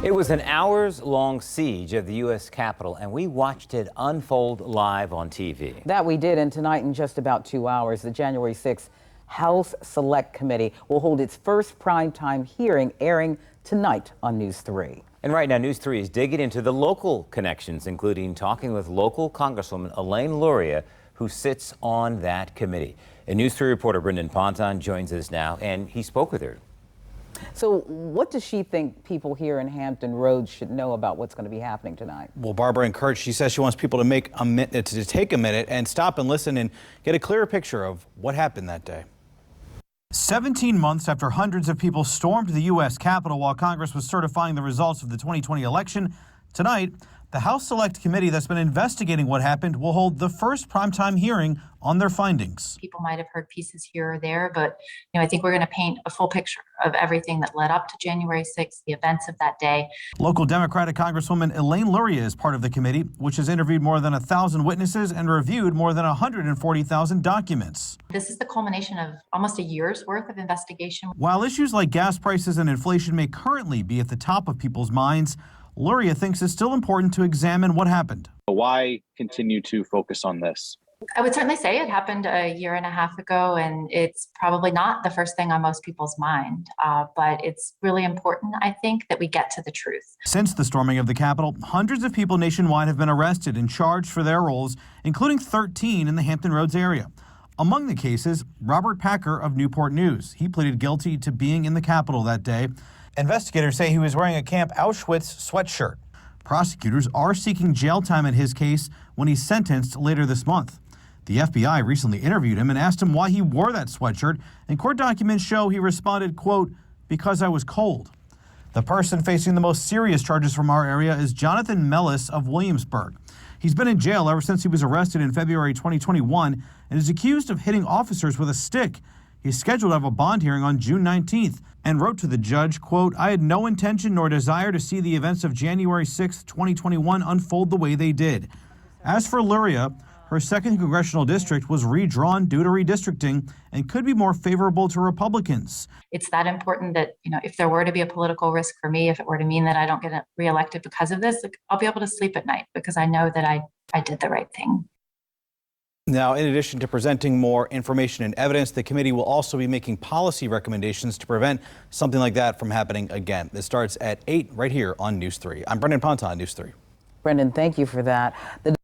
It was an hours-long siege of the U.S. Capitol, and we watched it unfold live on TV. That we did, and tonight in just about 2 hours, the January 6th House Select Committee will hold its first primetime hearing, airing tonight on News 3. And right now, News 3 is digging into the local connections, including talking with local Congresswoman Elaine Luria, who sits on that committee. And News 3 reporter Brendan Ponton joins us now, and he spoke with her. So what does she think people here in Hampton Roads should know about what's going to be happening tonight? Well, Barbara encouraged, she says she wants people to take a minute and stop and listen and get a clearer picture of what happened that day. 17 months after hundreds of people stormed the U.S. Capitol while Congress was certifying the results of the 2020 election, tonight, the House Select Committee that's been investigating what happened will hold the first primetime hearing on their findings. People might have heard pieces here or there, but I think we're going to paint a full picture of everything that led up to January 6th, the events of that day. Local Democratic Congresswoman Elaine Luria is part of the committee, which has interviewed more than 1,000 witnesses and reviewed more than 140,000 documents. This is the culmination of almost a year's worth of investigation. While issues like gas prices and inflation may currently be at the top of people's minds, Luria thinks it's still important to examine what happened. Why continue to focus on this? I would certainly say it happened a year and a half ago, and it's probably not the first thing on most people's mind, but it's really important, I think, that we get to the truth. Since the storming of the Capitol, hundreds of people nationwide have been arrested and charged for their roles, including 13 in the Hampton Roads area. Among the cases, Robert Packer of Newport News. He pleaded guilty to being in the Capitol that day. Investigators say he was wearing a Camp Auschwitz sweatshirt. Prosecutors are seeking jail time in his case when he's sentenced later this month. The FBI recently interviewed him and asked him why he wore that sweatshirt, and court documents show he responded, quote, "because I was cold." The person facing the most serious charges from our area is Jonathan Mellis of Williamsburg. He's been in jail ever since he was arrested in February 2021 and is accused of hitting officers with a stick. He's scheduled to have a bond hearing on June 19th and wrote to the judge, quote, "I had no intention nor desire to see the events of January 6th, 2021 unfold the way they did." As for Luria, her 2nd congressional district was redrawn due to redistricting and could be more favorable to Republicans. It's that important that, if there were to be a political risk for me, if it were to mean that I don't get reelected because of this, I'll be able to sleep at night because I know that I did the right thing. Now, in addition to presenting more information and evidence, the committee will also be making policy recommendations to prevent something like that from happening again. This starts at 8 right here on News 3. I'm Brendan Ponton, News 3. Brendan, thank you for that. The